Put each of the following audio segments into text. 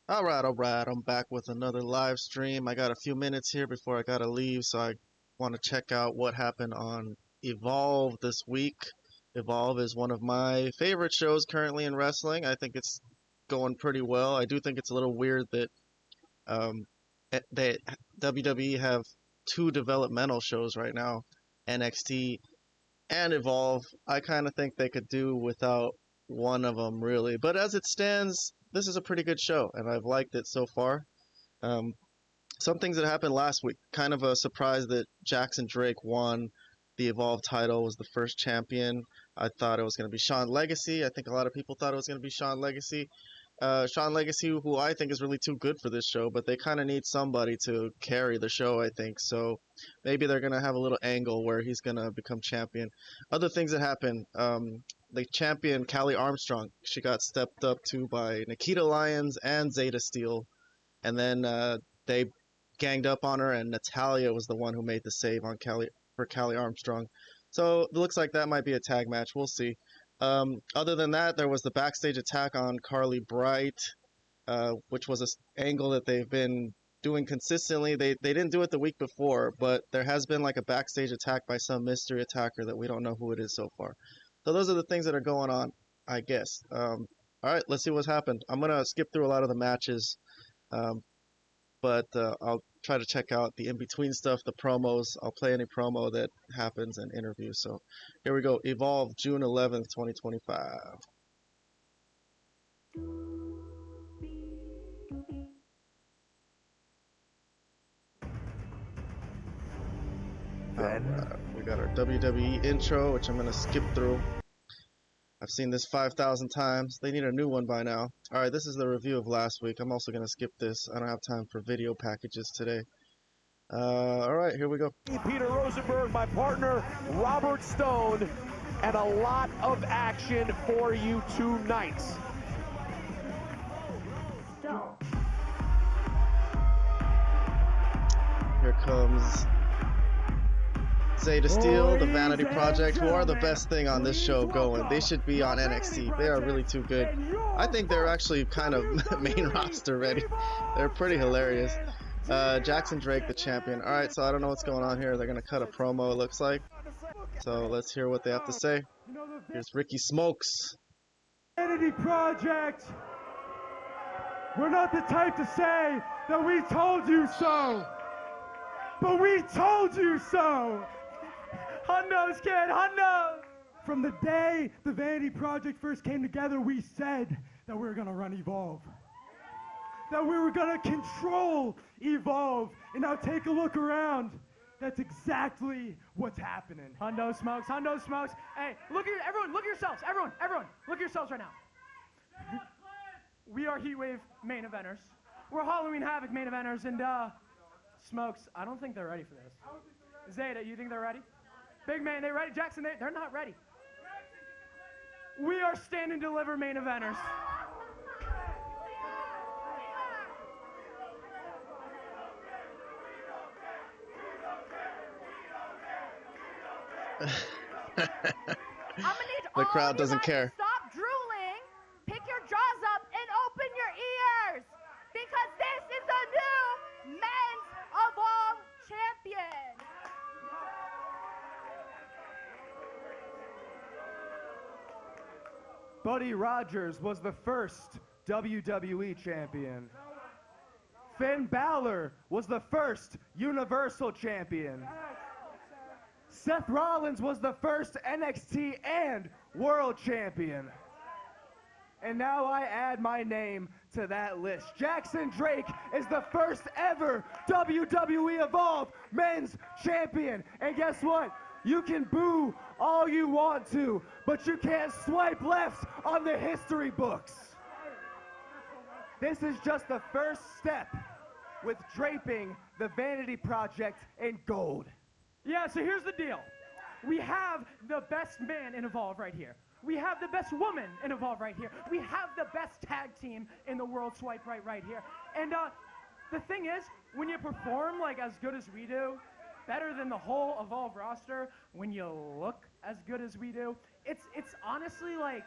All right. I'm back with another live stream. I got a few minutes here before I gotta leave, so I want to check out what happened on Evolve this week. Evolve is one of my favorite shows currently in wrestling. I think it's going pretty well. I do think it's a little weird that um, they WWE have two developmental shows right now, NXT and Evolve. I kind of think they could do without one of them really. But as it stands, this is a pretty good show, and I've liked it so far. Um, some things that happened last week, kind of a surprise that Jackson Drake won the Evolve title, was the first champion. I thought it was going to be Sean Legacy. I think a lot of people thought it was going to be Sean Legacy. Sean Legacy, who I think is really too good for this show, but they kind of need somebody to carry the show, I think. So maybe they're going to have a little angle where he's going to become champion. Other things that happened, the champion, Callie Armstrong, she got stepped up to by Nikita Lyons and Zeta Steel. And then they ganged up on her, and Natalia was the one who made the save on Callie Armstrong. So it looks like that might be a tag match. We'll see. Other than that, there was the backstage attack on Carly Bright, which was an angle that they've been doing consistently. They didn't do it the week before, but there has been like a backstage attack by some mystery attacker that we don't know who it is so far. So those are the things that are going on, I guess. All right, let's see what's happened. I'm gonna skip through a lot of the matches. Um, but I'll try to check out the in-between stuff, the promos. I'll play any promo that happens and interviews. So here we go. Evolve, June 11th, 2025. We got our WWE intro, which I'm going to skip through. I've seen this 5,000 times. They need a new one by now. Alright, this is the review of last week. I'm also going to skip this. I don't have time for video packages today. Alright, here we go. Peter Rosenberg, my partner, Robert Stone, and a lot of action for you tonight. Here comes Zeta Steel, the Vanity Project, who are the best thing on this show going. They should be on NXT. They are really too good. I think they're actually kind of main roster ready. They're pretty hilarious. Jackson Drake, the champion. Alright, so I don't know what's going on here. They're going to cut a promo, it looks like. So let's hear what they have to say. Here's Ricky Smokes. Vanity Project! We're not the type to say that we told you so! But we told you so! Hundos, kid, hundos! From the day the Vanity Project first came together, we said that we were gonna run Evolve. That we were gonna control Evolve. And now take a look around. That's exactly what's happening. Hundo Smokes, Hundo Smokes. Hey, everyone, look at yourselves. Everyone, look at yourselves right now. We are Heatwave main eventers. We're Halloween Havoc main eventers, and Smokes, I don't think they're ready for this. Zeta, you think they're ready? Big Man, they ready? Jackson, they're not ready. We are stand and deliver main eventers. The crowd doesn't care. Stop drooling, pick your jaws up, and open your ears, because this is the new Men's Evolve Champion. Buddy Rogers was the first WWE champion. Finn Balor was the first Universal champion. Seth Rollins was the first NXT and World champion. And now I add my name to that list. Jackson Drake is the first ever WWE Evolve Men's Champion. And guess what? You can boo all you want to, but you can't swipe left on the history books. This is just the first step with draping the Vanity Project in gold. Yeah, so here's the deal. We have the best man in Evolve right here. We have the best woman in Evolve right here. We have the best tag team in the world, Swipe right here. And the thing is, when you perform like as good as we do, better than the whole Evolve roster, when you look as good as we do, it's honestly like,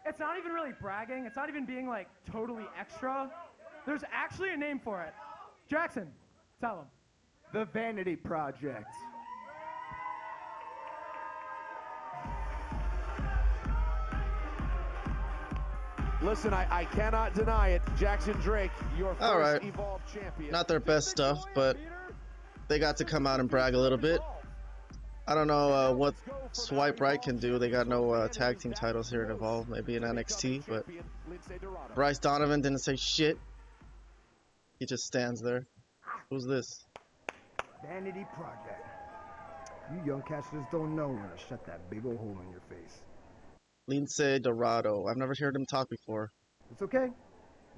it's not even really bragging. It's not even being like totally extra. There's actually a name for it. Jackson, tell him. The Vanity Project. Listen, I cannot deny it. Jackson Drake, your first All right. Evolve champion. Not their best stuff, but they got to come out and brag a little bit. I don't know what Swipe Right can do. They got no tag team titles here at Evolve. Maybe in NXT, but Bryce Donovan didn't say shit. He just stands there. Who's this? Vanity Project. You young cats just don't know when to shut that big old hole in your face. Lince Dorado. I've never heard him talk before. It's okay.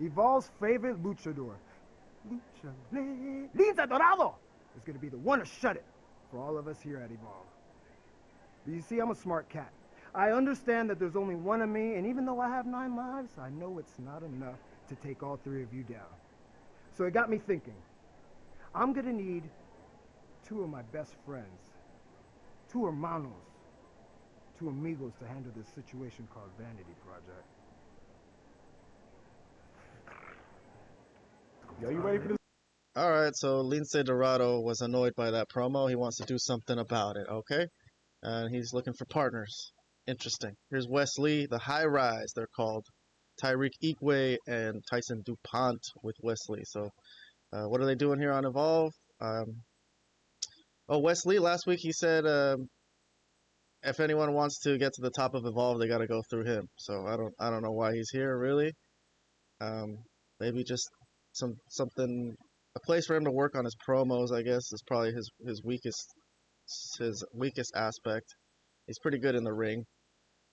Evolve's favorite luchador. Lince Dorado is going to be the one to shut it for all of us here at Evolve. But you see, I'm a smart cat. I understand that there's only one of me, and even though I have 9 lives, I know it's not enough to take all 3 of you down. So it got me thinking. I'm going to need 2 of my best friends, 2 hermanos, 2 amigos to handle this situation called Vanity Project. Yo, you ready for this? Alright, so Lince Dorado was annoyed by that promo. He wants to do something about it, okay? And he's looking for partners. Interesting. Here's Wes Lee, the High Rise, they're called. Tyreek Ikwe and Tyson DuPont with Wes Lee. So, what are they doing here on Evolve? Wes Lee, last week he said if anyone wants to get to the top of Evolve, they got to go through him. So I don't know why he's here really. Maybe just something, a place for him to work on his promos. I guess is probably his weakest aspect. He's pretty good in the ring,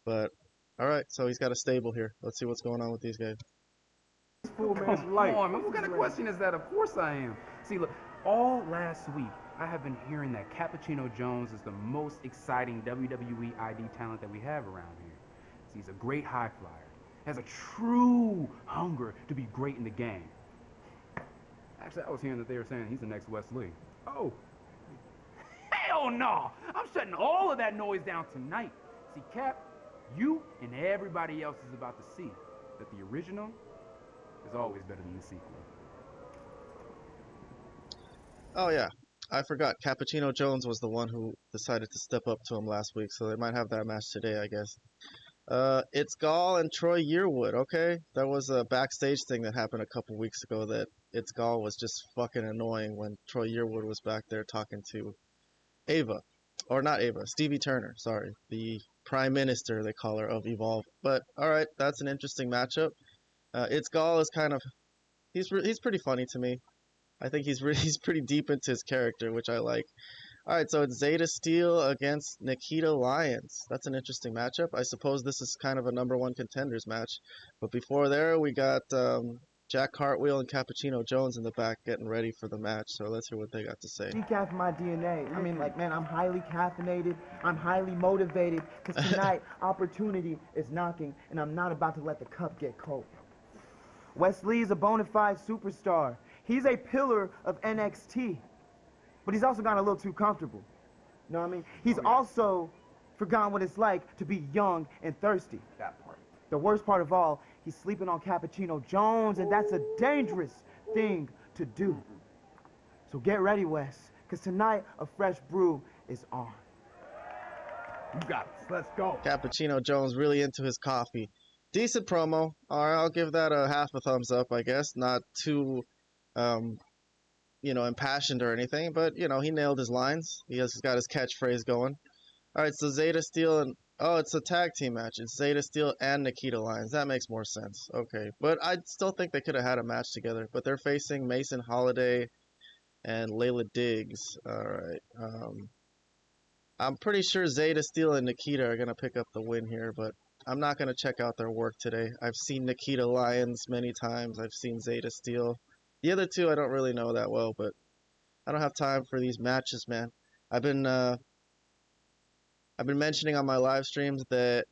but all right. So he's got a stable here. Let's see what's going on with these guys. Come on, man. What kind of question is that? Of course I am. See, look, all last week, I have been hearing that Cappuccino Jones is the most exciting WWE ID talent that we have around here. See, he's a great high flyer, has a true hunger to be great in the game. Actually, I was hearing that they were saying he's the next Wes Lee. Oh. Hell no! I'm shutting all of that noise down tonight. See, Cap, you and everybody else is about to see that the original is always better than the sequel. Oh yeah, I forgot. Cappuccino Jones was the one who decided to step up to him last week, so they might have that match today, I guess. It's Gall and Troy Yearwood, okay? That was a backstage thing that happened a couple weeks ago that It's Gall was just fucking annoying when Troy Yearwood was back there talking to Ava. Or not Ava, Stevie Turner, sorry. The Prime Minister, they call her, of Evolve. But, alright, that's an interesting matchup. It's Gall is kind of... He's pretty funny to me. I think he's pretty deep into his character, which I like. Alright, so it's Zeta Steel against Nikita Lyons. That's an interesting matchup. I suppose this is kind of a #1 contenders match. But before there, we got Jack Cartwheel and Cappuccino Jones in the back getting ready for the match. So let's hear what they got to say. Decaf my DNA. I mean, like, man, I'm highly caffeinated. I'm highly motivated. Because tonight, opportunity is knocking, and I'm not about to let the cup get cold. Wes Lee is a bona fide superstar. He's a pillar of NXT. But he's also gotten a little too comfortable. You know what I mean? He's also forgotten what it's like to be young and thirsty. That part. The worst part of all, he's sleeping on Cappuccino Jones, and that's a dangerous thing to do. So get ready, Wes, because tonight a fresh brew is on. You got this. Let's go. Cappuccino Jones really into his coffee. Decent promo. All right, I'll give that a half a thumbs up, I guess. Not too, you know, impassioned or anything, but, you know, he nailed his lines. He's got his catchphrase going. All right, so Zeta Steel and... Oh, it's a tag team match. It's Zeta Steel and Nikita Lyons. That makes more sense. Okay, but I still think they could have had a match together. But they're facing Mason Holiday and Layla Diggs. All right. I'm pretty sure Zeta Steel and Nikita are going to pick up the win here, but I'm not going to check out their work today. I've seen Nikita Lyons many times. I've seen Zeta Steel. The other two I don't really know that well, but I don't have time for these matches, man. I've been mentioning on my live streams that,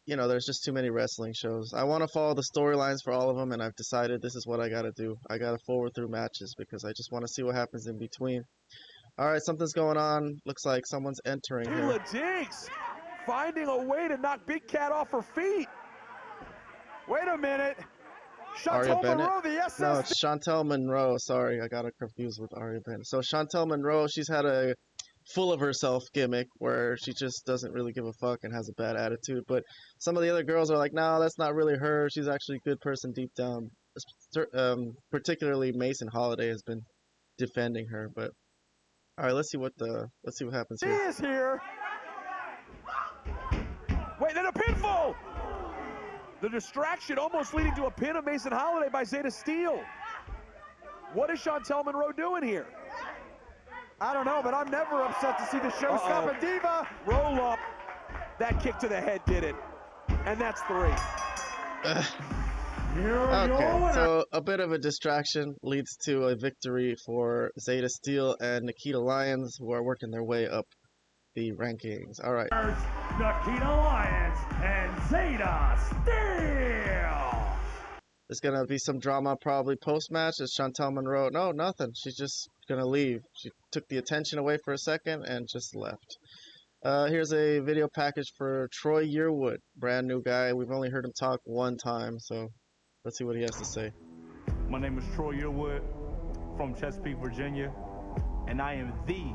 you know, there's just too many wrestling shows. I want to follow the storylines for all of them, and I've decided this is what I got to do. I got to forward through matches because I just want to see what happens in between. All right, something's going on. Looks like someone's entering here. Layla Diggs finding a way to knock Big Cat off her feet. Wait a minute. Aria Chantel Bennett. Monroe, the SS. No, it's Chantel Monroe. Sorry, I got it confused with Aria Bennett. So Chantel Monroe, she's had a full of herself gimmick where she just doesn't really give a fuck and has a bad attitude. But some of the other girls are like, no, that's not really her. She's actually a good person deep down. Particularly Mason Holiday has been defending her. But all right, let's see what happens She here. is here. Wait, then a pinfall. The distraction almost leading to a pin of Mason Holiday by Zeta Steel. What is Chantel Monroe doing here? I don't know, but I'm never upset to see the show stop a diva. Roll up. That kick to the head did it. And that's 3. Okay, so a bit of a distraction leads to a victory for Zeta Steel and Nikita Lyons, who are working their way up the rankings. All right. Nikita Lyons and Zeta Steel. There's gonna be some drama probably post-match. Is Chantel Monroe? No, nothing. She's just gonna leave. She took the attention away for a second and just left. Here's a video package for Troy Yearwood, brand new guy. We've only heard him talk one time, so let's see what he has to say. My name is Troy Yearwood from Chesapeake, Virginia, and I am the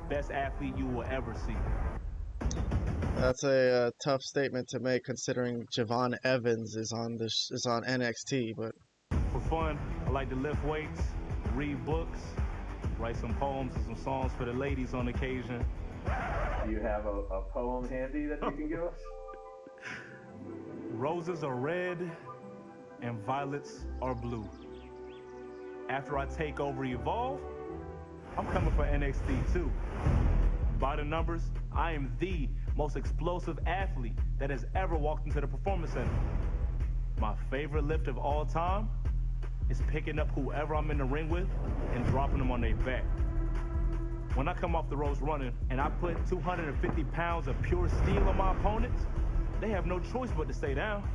best athlete you will ever see. That's a tough statement to make, considering Javon Evans is on NXT. But for fun, I like to lift weights, read books, write some poems and some songs for the ladies on occasion. Do you have a poem handy that you can give us? Roses are red and violets are blue. After I take over Evolve, I'm coming for NXT too. By the numbers, I am the most explosive athlete that has ever walked into the Performance Center. My favorite lift of all time is picking up whoever I'm in the ring with and dropping them on their back. When I come off the ropes running and I put 250 pounds of pure steel on my opponents, they have no choice but to stay down.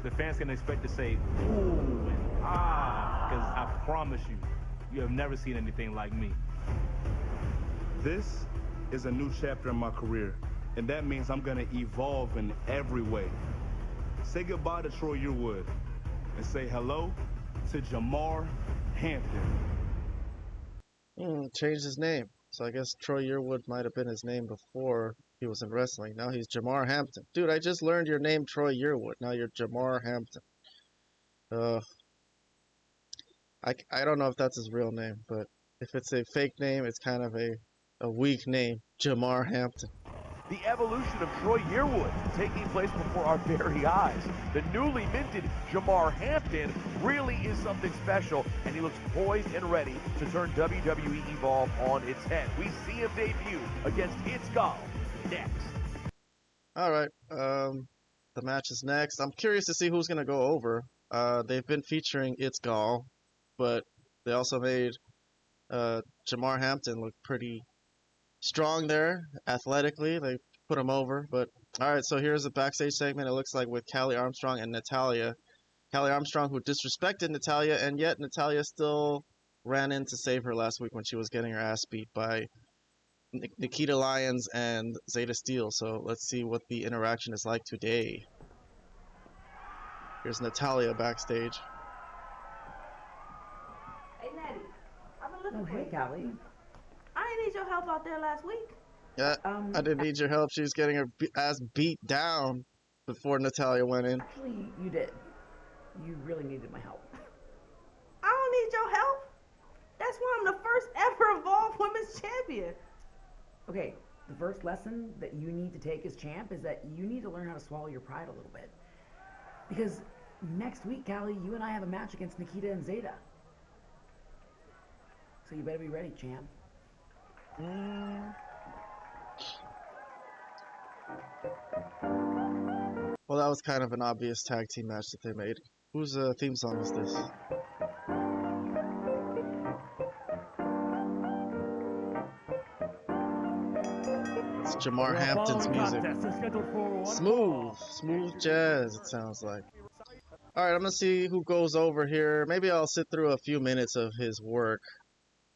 The fans can expect to say, ooh and ah, because I promise you, you have never seen anything like me. This is a new chapter in my career, and that means I'm gonna evolve in every way. Say goodbye to Troy Yearwood and say hello to Jamar Hampton. Changed his name. So I guess Troy Yearwood might have been his name before he was in wrestling. Now he's Jamar Hampton. Dude, I just learned your name, Troy Yearwood. Now you're Jamar Hampton. I don't know if that's his real name, but if it's a fake name, it's kind of a weak name, Jamar Hampton. The evolution of Troy Yearwood taking place before our very eyes. The newly minted Jamar Hampton really is something special, and he looks poised and ready to turn WWE Evolve on its head. We see him debut against It's Gall next. All right, the match is next. I'm curious to see who's going to go over. They've been featuring It's Gall, but they also made Jamar Hampton look pretty strong there, athletically. They put him over. But all right, so here's a backstage segment. It looks like with Callie Armstrong and Natalya. Callie Armstrong, who disrespected Natalya, and yet Natalya still ran in to save her last week when she was getting her ass beat by Nikita Lyons and Zeta Steel. So let's see what the interaction is like today. Here's Natalya backstage. Hey, Natty, I've been looking Oh, for hey, you. Callie. I didn't need your help out there last week. Yeah, I didn't need your help. She was getting her ass beat down before Natalya went in. Actually, you did. You really needed my help. I don't need your help. That's why I'm the first ever Evolve Women's Champion. Okay, the first lesson that you need to take as champ is that you need to learn how to swallow your pride a little bit. Because next week, Callie, you and I have a match against Nikita and Zeta. So you better be ready, champ. Well, that was kind of an obvious tag team match that they made. Whose theme song is this? It's Jamar Hampton's music. Smooth jazz, it sounds like. Alright, I'm gonna see who goes over here. Maybe I'll sit through a few minutes of his work.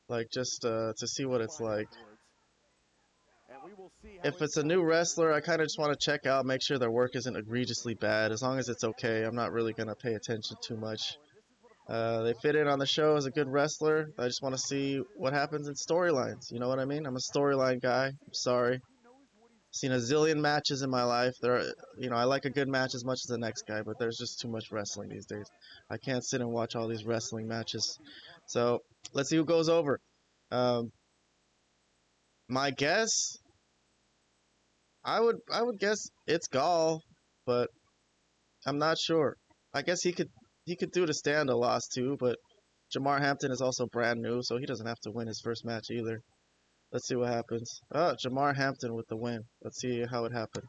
Like, just to see what it's like. if it's a new wrestler, I kind of just want to check out, make sure their work isn't egregiously bad. As long as it's okay, I'm not really going to pay attention too much. They fit in on the show as a good wrestler. I just want to see what happens in storylines. You know what I mean? I'm a storyline guy. I'm sorry. Seen a zillion matches in my life. I like a good match as much as the next guy, but there's just too much wrestling these days. I can't sit and watch all these wrestling matches. So let's see who goes over. My guess, I would guess it's Gall, but I'm not sure. I guess he could do to stand a loss too, but Jamar Hampton is also brand new, so he doesn't have to win his first match either. Let's see what happens. Oh, Jamar Hampton with the win. Let's see how it happens.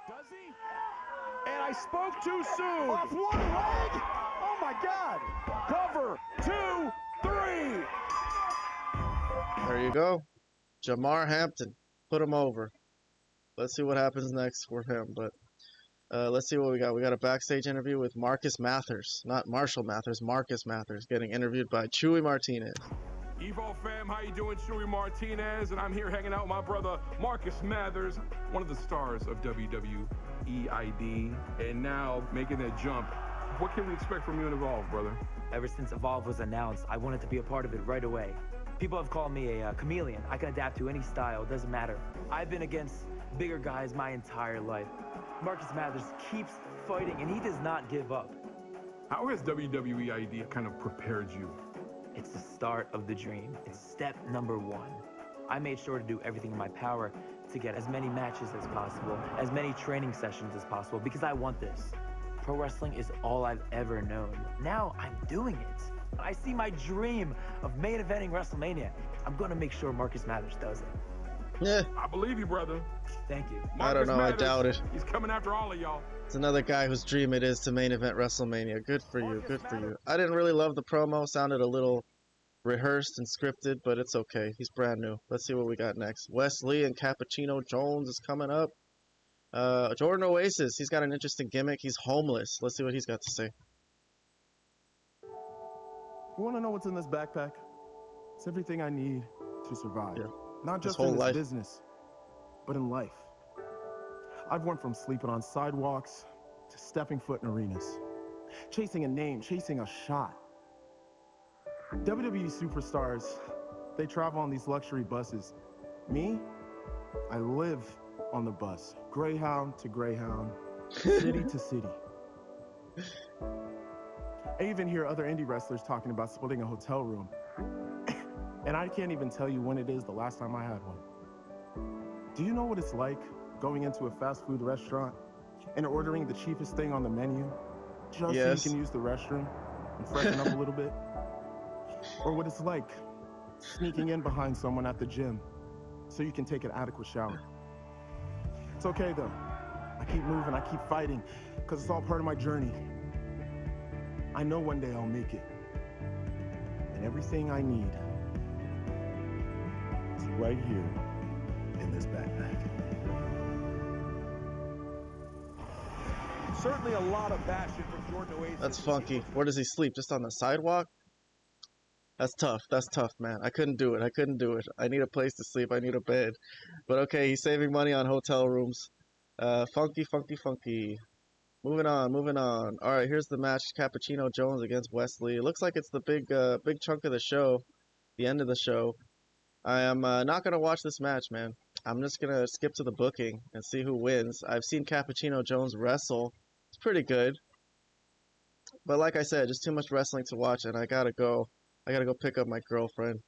Does he? And I spoke too soon. Off one leg. Oh my God. Cover 2, 3. There you go. Jamar Hampton. Put him over. Let's see what happens next for him. But let's see what we got. We got a backstage interview with Marcus Mathers. Not Marshall Mathers. Marcus Mathers getting interviewed by Chewy Martinez. Evo fam, how you doing? Chewy Martinez, and I'm here hanging out with my brother Marcus Mathers, one of the stars of WWE ID, and now making that jump. What can we expect from you in Evolve, brother? Ever since Evolve was announced, I wanted to be a part of it right away. People have called me a chameleon. I can adapt to any style, it doesn't matter. I've been against bigger guys my entire life. Marcus Mathers keeps fighting, and he does not give up. How has WWE ID kind of prepared you? It's the start of the dream. It's step number 1. I made sure to do everything in my power to get as many matches as possible, as many training sessions as possible, because I want this. Pro wrestling is all I've ever known. Now I'm doing it. I see my dream of main eventing WrestleMania. I'm going to make sure Marcus Mathers does it. Yeah. I believe you, brother. Thank you. I don't know. Mathers, I doubt it. He's coming after all of y'all. It's another guy whose dream it is to main event WrestleMania. Good for you. Good for you. I didn't really love the promo. Sounded a little rehearsed and scripted, but it's okay. He's brand new. Let's see what we got next. Wes Lee and Cappuccino Jones is coming up. Jordan Oasis. He's got an interesting gimmick. He's homeless. Let's see what he's got to say. You want to know what's in this backpack? It's everything I need to survive. Yeah. Not just in this business, but in life. I've went from sleeping on sidewalks to stepping foot in arenas, chasing a name, chasing a shot. WWE superstars, they travel on these luxury buses. Me, I live on the bus, Greyhound to Greyhound, city to city. I even hear other indie wrestlers talking about splitting a hotel room. And I can't even tell you when it is the last time I had one. Do you know what it's like going into a fast food restaurant and ordering the cheapest thing on the menu just so you can use the restroom and freshen up a little bit? Or what it's like sneaking in behind someone at the gym so you can take an adequate shower. It's okay though. I keep moving, I keep fighting, because it's all part of my journey. I know one day I'll make it. And everything I need is right here in this backpack. Certainly a lot of passion from Jordan Oasis. That's funky. Where does he sleep? Just on the sidewalk? That's tough. That's tough, man. I couldn't do it. I couldn't do it. I need a place to sleep. I need a bed. But okay, he's saving money on hotel rooms. Funky, funky, funky. Moving on, moving on. All right, here's the match. Cappuccino Jones against Wes Lee. It looks like it's the big chunk of the show, the end of the show. I am not going to watch this match, man. I'm just going to skip to the booking and see who wins. I've seen Cappuccino Jones wrestle. It's pretty good. But like I said, just too much wrestling to watch, and I got to go. I got to go pick up my girlfriend.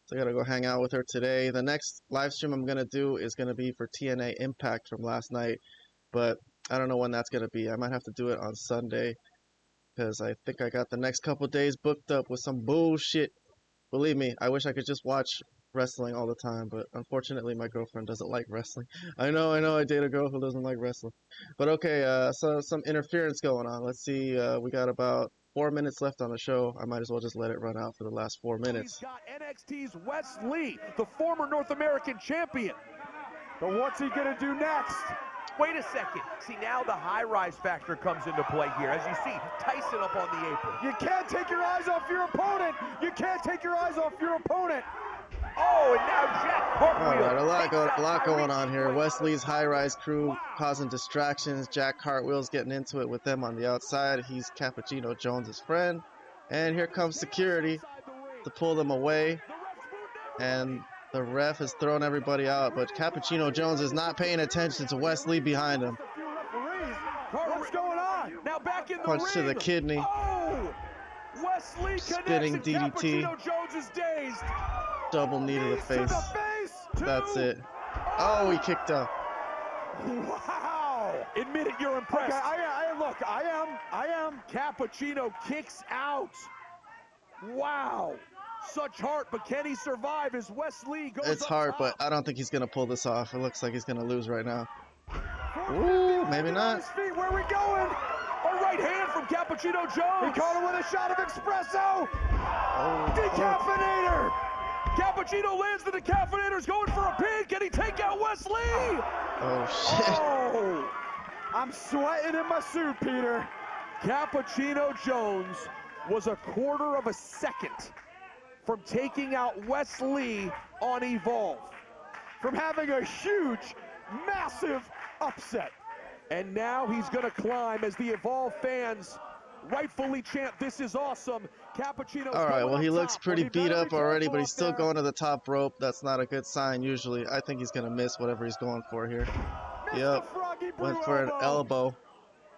So I got to go hang out with her today. The next live stream I'm going to do is going to be for TNA Impact from last night. But I don't know when that's going to be. I might have to do it on Sunday, because I think I got the next couple days booked up with some bullshit. Believe me, I wish I could just watch wrestling all the time, but unfortunately my girlfriend doesn't like wrestling. I know, I date a girl who doesn't like wrestling. But okay, so some interference going on. Let's see, we got about 4 minutes left on the show. I might as well just let it run out for the last 4 minutes. He's got NXT's Wes Lee, the former North American champion. But what's he gonna do next? Wait a second. See, now the high-rise factor comes into play here. As you see, Tyson up on the apron. You can't take your eyes off your opponent. You can't take your eyes off your opponent. Oh, and now Jack Cartwheel. All right, a lot going on here. Wesley's high-rise crew causing distractions. Jack Cartwheel's getting into it with them on the outside. He's Cappuccino Jones's friend. And here comes security to pull them away. And the ref has thrown everybody out, but Cappuccino Jones is not paying attention to Wesley behind him. What's going on? Now back in the Punch ring. to the kidney. Oh! Wesley Spinning connects, and DDT. Cappuccino Jones is dazed. Double knee to the face. That's it. Oh, he kicked out. Wow! Admit it, you're impressed. Okay, I am. Cappuccino kicks out. Wow. Such heart, but can he survive as Wesley goes It's up hard, top? but I don't think he's going to pull this off. It looks like he's going to lose right now. Ooh, maybe not. Feet, where are we going? A right hand from Cappuccino Jones. He caught him with a shot of espresso. Oh, Decaffeinator. Cappuccino lands the decaffeinator's going for a pin. Can he take out Wesley? Oh, shit. Oh, I'm sweating in my suit, Peter. Cappuccino Jones was a quarter of a second from taking out Wesley on Evolve. From having a huge, massive upset. And now he's gonna climb as the Evolve fans rightfully chant, "This is awesome." Cappuccino's All right, going well, he up looks top. pretty Well, he beat better up be already, careful but he's up still there. going to the top rope. That's not a good sign usually. I think he's going to miss whatever he's going for here. Yep, went for an elbow.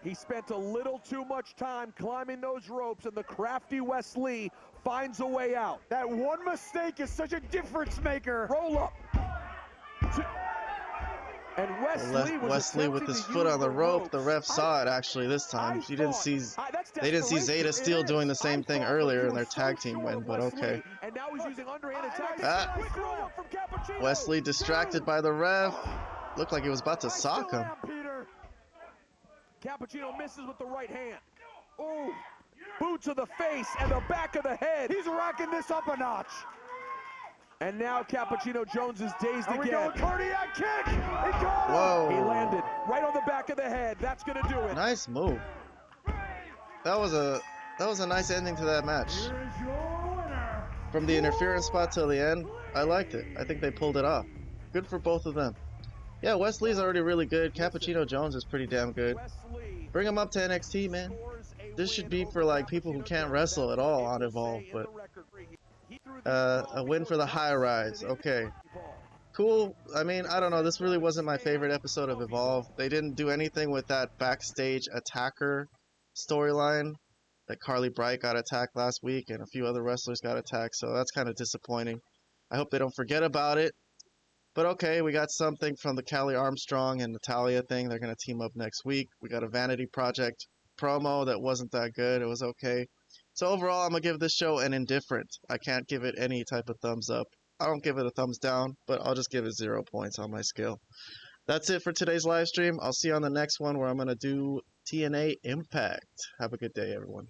He spent a little too much time climbing those ropes, and the crafty Wesley finds a way out. That one mistake is such a difference maker. Roll up. And Wesley with his foot on the rope. The ref saw it actually this time. They didn't see Zeta Steel doing the same thing earlier in their tag team win, but okay. And now he's using underhanded tactics. Wesley distracted by the ref. Looked like he was about to sock him. Cappuccino misses with the right hand. Oh, boot to the face and the back of the head. He's racking this up a notch. And now Cappuccino Jones is dazed again. Going cardiac kick. He got him. Whoa. He landed right on the back of the head. That's gonna do it. Nice move. That was a nice ending to that match. From the interference spot till the end, I liked it. I think they pulled it off. Good for both of them. Yeah, Wesley's already really good. Cappuccino Jones is pretty damn good. Bring him up to NXT, man. This should be for like people who can't wrestle at all on Evolve, but a win for the high rise. Okay. Cool. I mean, I don't know. This really wasn't my favorite episode of Evolve. They didn't do anything with that backstage attacker storyline. That Carly Bright got attacked last week and a few other wrestlers got attacked, so that's kind of disappointing. I hope they don't forget about it. But okay, we got something from the Callie Armstrong and Natalia thing. They're going to team up next week. We got a Vanity Project promo that wasn't that good. It was okay. So overall, I'm going to give this show an indifferent. I can't give it any type of thumbs up. I don't give it a thumbs down, but I'll just give it 0 points on my scale. That's it for today's live stream. I'll see you on the next one where I'm going to do TNA Impact. Have a good day, everyone.